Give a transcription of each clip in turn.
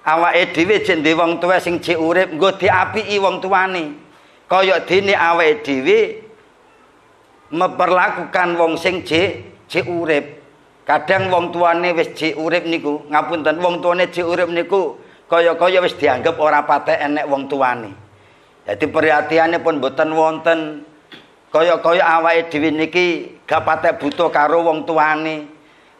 awake dhewe jek ndek wong tuwa sing jek urip nggo diapiki wong tuane. Kaya dene awake dhewe memperlakukan wong sing jek urip. Kadang wong tuane wis jek urip niku, ngapunten wong tuane jek urip niku kaya-kaya wis dianggap ora patek enek wong tuane. Jadi perhatiannya pun boten wonten kaya-kaya awake dhewe niki gak patek butuh karo wong tuane.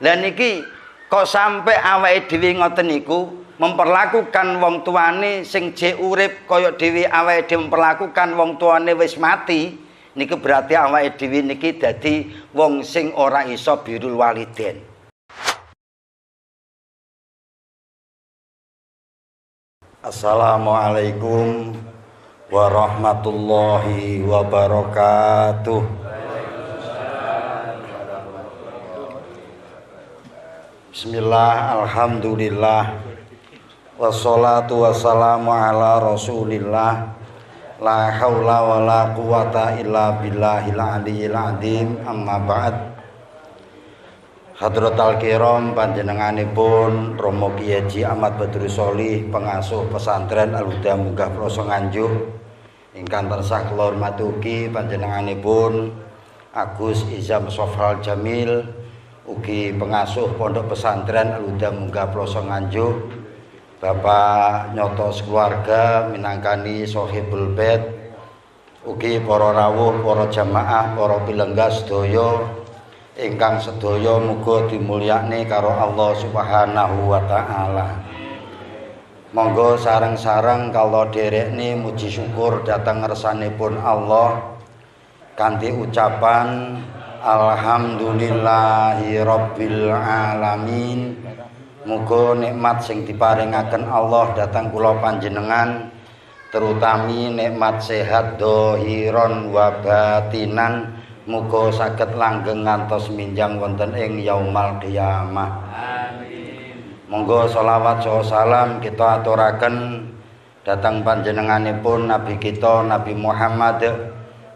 Lah niki kok sampai awake dhewe ngoten niku memperlakukan wong tuane sing jek urip kaya dhewe awake dhewe memperlakukan wong tuane wis mati. Niku berarti awake dhewe niki dadi wong sing ora iso birrul walidain. Assalamualaikum warahmatullahi wabarakatuh. Bismillah, alhamdulillah, wassalatu wassalamu ala rasulillah. La haula wa la quwata illa billahil aliyyil azim. Amma ba'd. Hadratal kiram, panjenenganipun Romo Kiai Haji Ahmad Badrus Sholih, pengasuh pesantren Al Huda Munggah Ploso Nganjuk, ingkang tansah kula hormati ugi panjenenganipun Agus Izam Sofral Jamil, ugi pengasuh pondok pesantren Al Huda Munggah Ploso Nganjuk, Bapak nyoto keluarga minangkani Sohibul Bait, ugi para rawuh, para jamaah, para pilengga sedaya ingkang sedaya muga dimulyakne karo Allah Subhanahu wa taala. Monggo sareng-sareng kala dherekne muji syukur dhateng ngersanipun Allah kanthi ucapan alhamdulillahi rabbil alamin. Muga nikmat sing diparingaken Allah dhateng kula panjenengan, terutami nikmat sehat dhahiron wa batinan, muga saged langgeng ngantos minjang wonten ing yaumal qiyamah. Amin. Monggo sholawat salam kita aturaken dhateng panjenenganipun Nabi kita Nabi Muhammad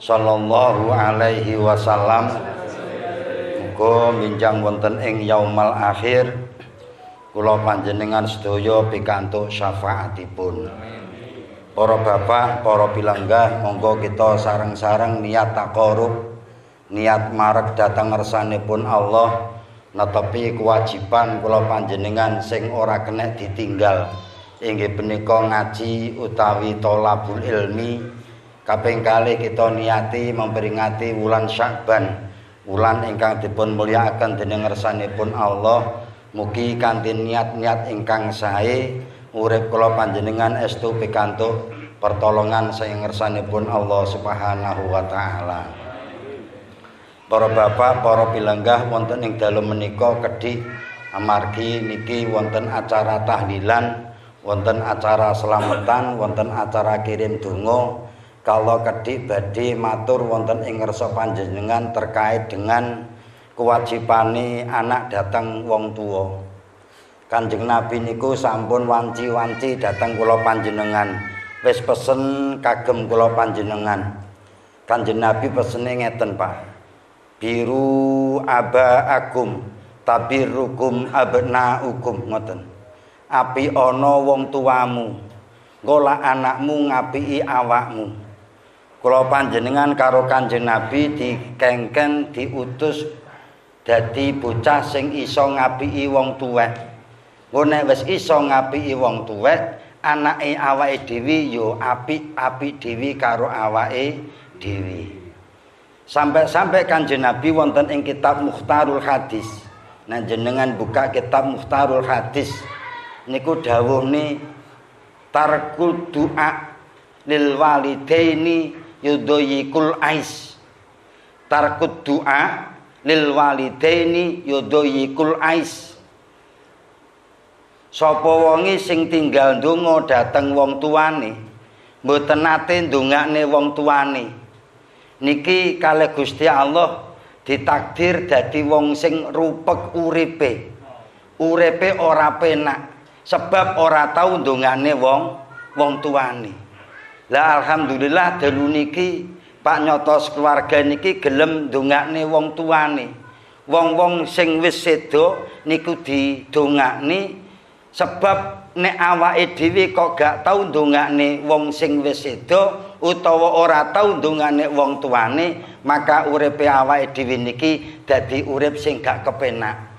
sallallahu alaihi wasallam. Muga minjang wonten ing yaumal akhir kula panjenengan sedaya pikantuk syafaatipun. Para bapak, para pilenggah, monggo kita sareng-sareng niat taqarrub, niat marek dhateng ngersanipun Allah, netepi kewajiban kula panjenengan sing ora kena ditinggal. Inggih punika ngaji utawi thalabul ilmi. Kaping kalih kita niati memperingati wulan Sya'ban, wulan ingkang dipun mulyakaken dening ngersanipun Allah. Mugi kanthi niat-niat ingkang sae urip kula panjenengan estu pikantuk pertolongan saking ngersanipun Allah Subhanahu wa taala. Para bapak, para pilenggah wonten ing dalu menika kedhik amargi niki wonten acara tahlilan, wonten acara slametan, wonten acara kirim donga. Kala kedhik badhe matur wonten ing ngersa panjenengan terkait dengan kewajibane anak datang wong tua. Kanjeng Nabi niku sampun wanci-wanci datang kula panjenengan, wis pesen kagem kula panjenengan. Kanjeng Nabi pesene ngeten, Pak, biru abaakum tabirukum abnaukum, ngoten. Api ana wong tuamu, ngolah anakmu ngapiki awakmu. Kula panjenengan karo Kanjeng Nabi dikengken diutus dadi bocah sing iso ngapiki wong tuwek. Engko nek wis iso ngapiki wong tuwek, anake awake dhewe ya apik-apik dhewe karo awake dhewe. Sampai Kanjeng Nabi wonten ing kitab Mukhtarul Hadis. Nah jenengan buka kitab Mukhtarul Hadis niku dawuhne tarkul du'a lil walidaini yudhayikul ais. Tarkul du'a lil walidaini yudhayikul ais. Sapa wonge sing tinggal ndonga dhateng wong tuane, mboten nate ndongakne wong tuane, niki kalih Gusti Allah ditakdir dadi wong sing rupek uripe. Uripe ora penak sebab ora tau ndongakne wong tuane. Lah alhamdulillah dalu niki Pak nyotos keluarga niki gelem ndongakne wong tuane. Wong-wong sing wis sedo niku didongakne Sebab nek awake dhewe kok gak tau ndongakne wong sing wis sedo utawa ora tau ndongakne wong tuane, maka uripe awake dhewe niki dadi urip sing gak kepenak.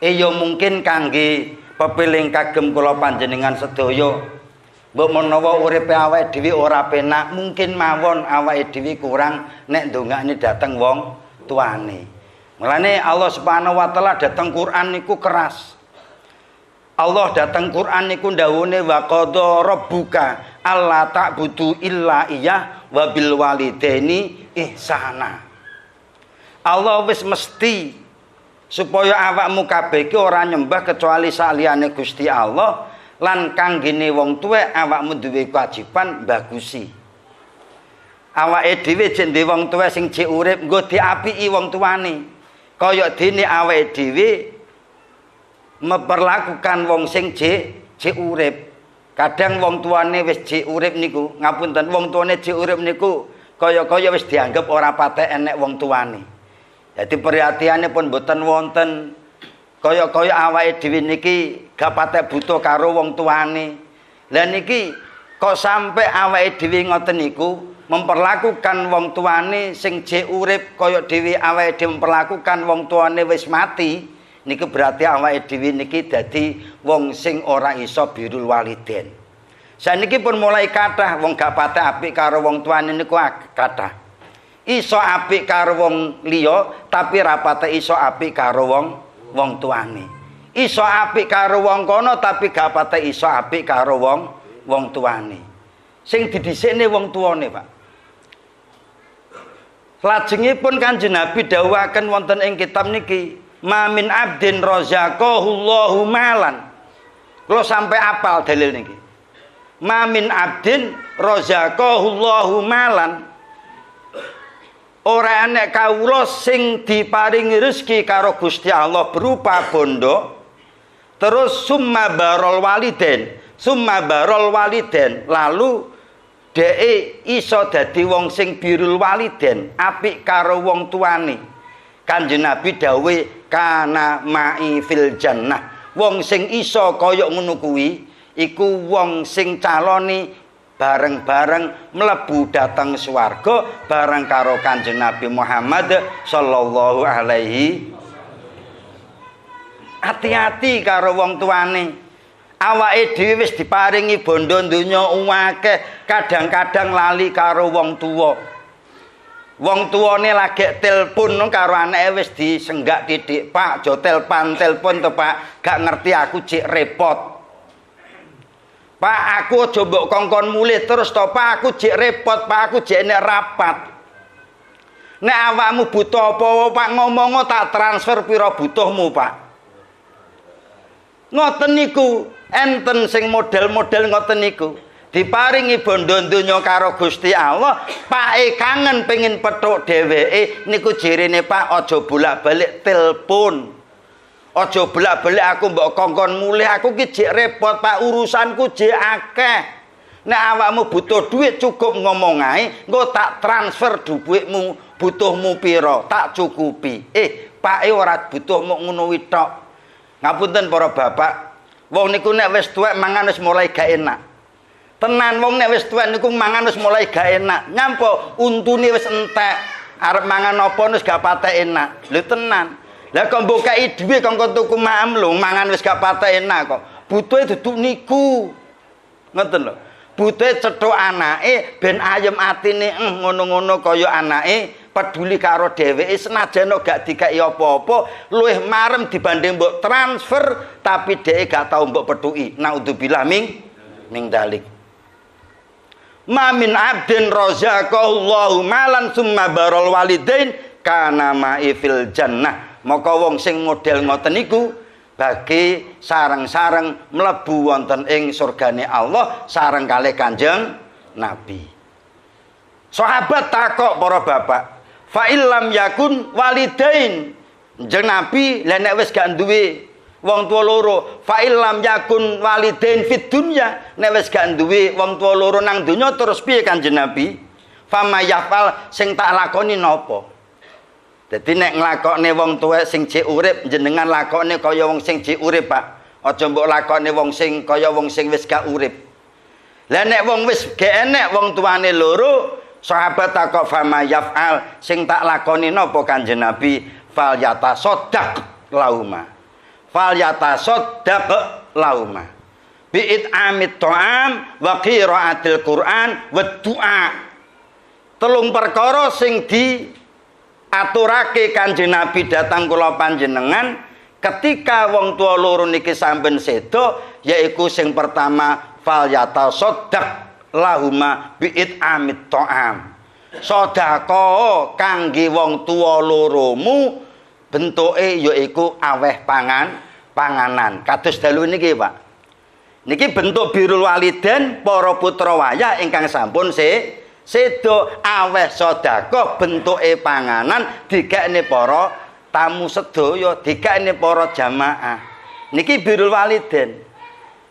Ya mungkin kangge pepiling kagem kula panjenengan sedaya, mbok menawa uripe awake dhewe ora penak, mungkin mawon awake dhewe kurang nek ndongakne dhateng wong tuane. Mulane Allah Subhanahu wa taala dhateng Quran niku keras. Allah datang Quran niku ndawuhne wa qadha rabbuka alla ta'budu illa iyyah wa bil walidaini ihsana. Allah wis mesti supaya awakmu kabeh iki ora nyembah kecuali saliyane Gusti Allah lan kanggene wong tuwek awakmu duwe kewajiban bagusi. Awake dhewe jek ndek wong tuwek sing jek urip nggo diapiki wong tuane. Kaya dene awake dhewe memperlakukan wong sing jek urip. Kadang wong tuane wis jek urip niku, ngapunten, wong tuane jek urip niku kaya-kaya wis dianggap ora patek enek wong tuane. Jadi perhatiane pun mboten wonten. Kaya-kaya awake dhewe niki gak patek butuh karo wong tuane. Lah niki kok sampe awake dhewe ngoten niku memperlakukan wong tuane sing jek urip kaya dhewe awake dhewe memperlakukan wong tuane wis mati. Niku berarti awake dhewe niki dadi wong sing ora iso birrul waliden. Saniki pun mulai kathah wong gak patek apik karo wong tuane niku kathah. Iso apik karo wong liya tapi ra patek iso apik karo wong tuane. Iso apik karo wong kono tapi gak patek iso apik karo wong tuane. Sing didhisikne wong tuane, Pak. Lajengipun Kanjeng Nabi dawuhaken wonten ing kitab niki, ma min abdin razaqahullahu malan. Kalau sampai apal dalil niki. Ma min abdin razaqahullahu malan. Ora enek kawula sing diparingi rezeki karo Gusti Allah berupa bondo. Terus summa barol waliden, lalu dhek iso dadi wong sing birrul waliden, apik karo wong tuane. Kanjeng Nabi dawuhe kana ma'i fil jannah. Wong sing iso kaya ngono kuwi iku wong sing calone bareng-bareng mlebu dhateng swarga bareng karo Kanjeng Nabi Muhammad sallallahu alaihi. Hati-hati karo wong tuane. Awake dhewe wis diparingi bondo donya akeh, kadang-kadang lali karo wong tuwa. Wong tuane lagi telepon karo anake wis disenggak titik, Pak, aja telepon to, Pak. Gak ngerti aku cek repot. Pak, aku aja mbok kongkon mulih terus to, Pak, aku cek repot, Pak, aku cek nek rapat. Nek awakmu butuh apa, Pak, ngomong tak transfer pira butuhmu, Pak. Ngoten niku, enten sing model-model ngoten niku. Diparingi bondo donya karo Gusti Allah, pake kangen pengen petuk dheweke niku jirine, Pak, aja bolak-balik telepon. Aja bolak-balik aku mbok kongkon mulih, aku ki jek repot, Pak, urusanku jek akeh. Nek awakmu butuh duit cukup ngomong ae, engko tak transfer dhuwitmu, butuhmu pira, tak cukupi. Pak, ora butuh mok ngono wi tok. Ngapunten para bapak, wong niku nek wis tuwek mangan wis mulai gak enak. Tenan wong nek wis tuwek niku mangan wis mulai gak enak. Nyampo untune wis entek. Arep mangan apa wis gak patek enak. Lho tenan. Lah kok mbok kei dhuwit kok tuku maem lho, mangan wis gak patek enak kok. Butuhe duduk niku. Ngoten lho. Butuhe cethuk anake ben ayem atine ngono-ngono kaya anake peduli karo dheweke senajan gak dikai apa-apa, luwih marem dibanding mbok transfer tapi dhek gak tau mbok petuki. Naudzubillah ming dalik. Ma min abdin razaqallahu malan summa barol walidain kana ma'i fil jannah. Maka wong sing model ngoten niku bagi sareng-sareng mlebu wonten ing surgane Allah sareng kalih Kanjeng Nabi. Sahabat takok para bapak, fa illam yakun walidain. Jeneng Nabi lha nek wis gak duwe wong tuwa loro, fa illam yakun walidain fid dunya, nek wis gak duwe wong tuwa loro nang donya terus piye Kanjeng Nabi? Fama yafal sing tak lakoni napa? Dadi nek nglakokne wong tuwa sing jek urip jenengan lakokne kaya wong sing jek urip, Pak. Aja mbok lakoni wong sing kaya wong sing wis gak urip. Lah nek wong wis gak enek wong tuane loro, sahabat takok fama yaf'al sing tak lakoni napa Kanjeng Nabi? Fal yatasaddaq lauma. Fal yatasaddaq lauma. Bi'it amit ta'am wa qiraatil Qur'an wa du'a. Telung perkara sing diaturake Kanjeng Nabi datang kula panjenengan ketika wong tua loro niki sampun sedo, yaiku sing pertama fal yatasaddaq lahuma bi'it amit ta'am. Sedekah kangge wong tua loromu bentuke yaiku aweh panganan. Kados dalu niki, Pak. Niki bentuk birrul walidain para putra wayah ingkang sampun sedo aweh sedekah bentuke panganan digekne para tamu sedaya, digekne para jamaah. Niki birrul walidain.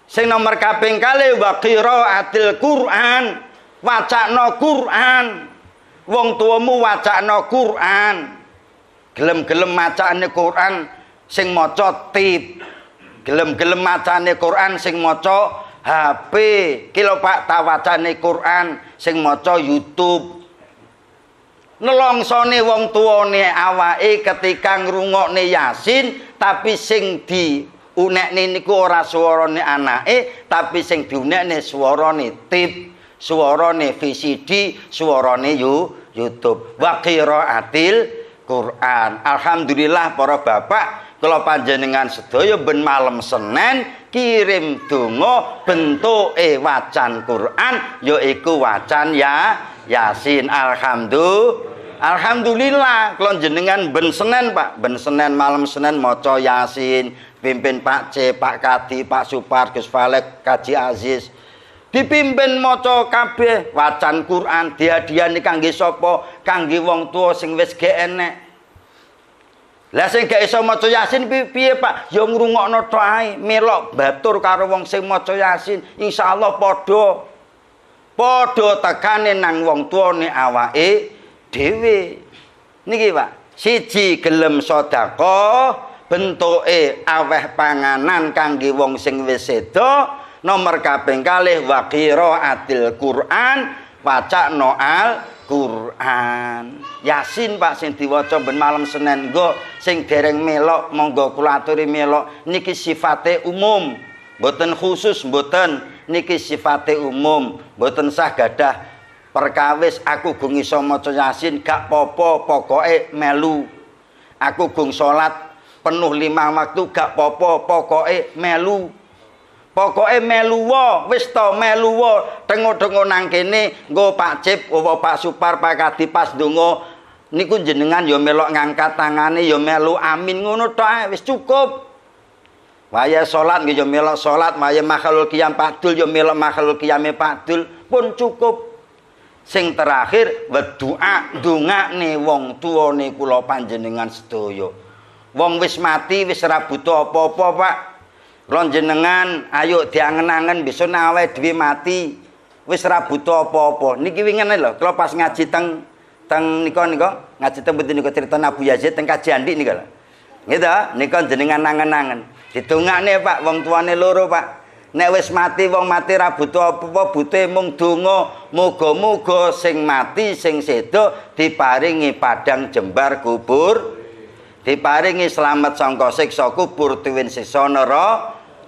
Sing nomor kaping kalih wa qiraatil Qur'an, wacana Qur'an. Wong tuamu wacana Qur'an. Gelem-gelem macane Qur'an sing maca tip. Gelem-gelem macane Quran sing maca HP, kilo Pak tawacane Quran sing maca YouTube. Nelongsone wong tuane awake ketika ngrungokne Yasin, tapi sing diunekne niku ora swarane anake, tapi sing diunekne swarane tip, swarane VCD, swarane YouTube. Wa qiraatil Quran. Alhamdulillah para bapak, kula panjenengan sedaya ben malam Senin kirim donga bentuke wacan Quran yaiku wacan Yasin. Alhamdulillah kula jenengan ben Senin Pak, ben Senin malam Senin maca Yasin, pimpin Pak C, Pak Kadi, Pak Supar, Gus Falek, Kaji Aziz. Dipimpin maca kabeh wacan Quran, dihadiani kangge sapa? Kangge wong tuwa sing wis gek enek. Lah sing gak iso maca Yasin piye Pak? Ya ngrungokno tok ae, melok batur karo wong sing maca Yasin, insyaallah padha tekane nang wong tuane awake dhewe. Niki Pak, siji gelem sedekah, bentuke aweh panganan kangge wong sing wis sedo. Nomor kaping kalih wa qiraatil Qur'an, wacana Al-Qur'an. Yasin Pak sing diwaca ben malam Senin. Nggo sing dereng melok monggo kula aturi melok. Niki sifate umum, mboten khusus, mboten. Niki sifate umum, mboten sah gadah perkawis aku gung iso maca Yasin gak apa-apa, pokoke melu. Aku gung salat penuh 5 waktu gak apa-apa, pokoke melu. Pokoke melu wae, wis to melu wae. Tengok-tengok nang kene nggo Pak Cip utawa Pak Supar, Pak Kadi pas ndonga niku jenengan ya melok ngangkat tangane ya melu amin ngono tok ae wis cukup. Waya salat nggih ya melok salat, waya makhlul qiyam Pak Dul ya melok makhlul qiyame Pak Dul pun cukup. Sing terakhir berdoa ndongakne wong tuane kula panjenengan sedaya. Wong wis mati wis ora butuh apa-apa Pak. Kula jenengan ayo diangen-angen besok awake dhewe mati wis ora butuh apa-apa. Niki wingi lho kula pas ngaji teng nika ngaji teng mboten nika crita Abu Yazid teng Kaji Andi nika lho. Nggih ta? Nika jenengan angen-angen. Didongakne Pak wong tuane loro Pak. Nek wis mati wong mati ra butuh apa-apa, butuhe mung donga. Muga-muga sing mati sing sedo diparingi padang jembar kubur. Diparingi selamat sangka siksa kubur tuwin siksa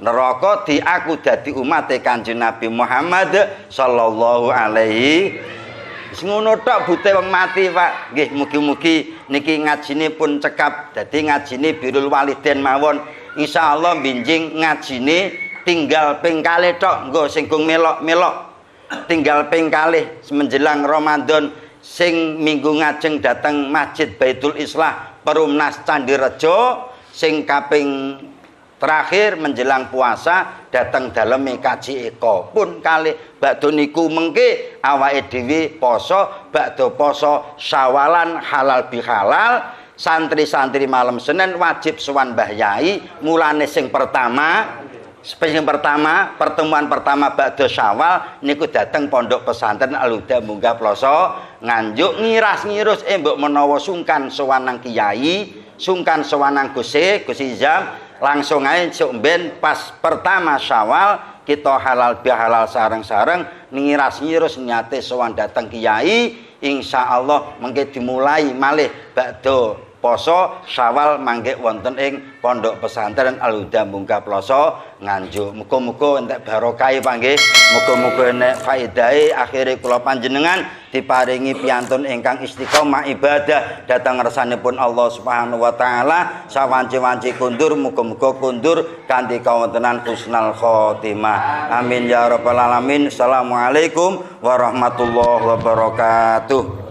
neraka di aku dadi umat Kanjeng Nabi Muhammad sallallahu alaihi. Wis ngono tok bute wong mati Pak. Nggih mugi-mugi niki ngajine pun cekap dadi ngajine birrul walidain mawon. Insyaallah binjing ngajine tinggal ping kalih tok nggo sing gung melok-melok. Tinggal ping kalih menjelang Ramadan sing minggu ngajeng dateng Masjid Baitul Islah Perumnas Candirejo, sing kaping terakhir menjelang puasa datang daleme kaji eko pun kalih bakdo niku mengke awake dhewe poso bakdo poso Syawalan halal bihalal. Santri-santri malam Senin wajib sowan Mbah Yai mulane sing pertama pertemuan pertama bakdo Syawal niku dateng pondok pesantren Al-Huda munggah ploso Nganjuk ngirus mbok menawa sungkan sowan nang kiai, sungkan sowan nang Gus Izam, langsung ae sok ben pas pertama Syawal kita halal bihalal sareng-sareng ngiras-ngirus niate sowan dateng kiai, insyaallah mengke dimulai malih bakda poso Syawal mangke wonten ing Pondok Pesantren Al Huda Mungka Ploso Nganjuk. Muga-muga entek barokah Pak nggih. Muga-muga enek faedahe akhire kula panjenengan diparingi piyantun ingkang istiqomah ibadah dhateng ngersanipun Allah Subhanahu wa taala. Sawanci-wanci kundur muga-muga kundur kanthi kawontenan husnul khotimah. Amin ya rabbal alamin. Assalamualaikum warahmatullahi wabarakatuh.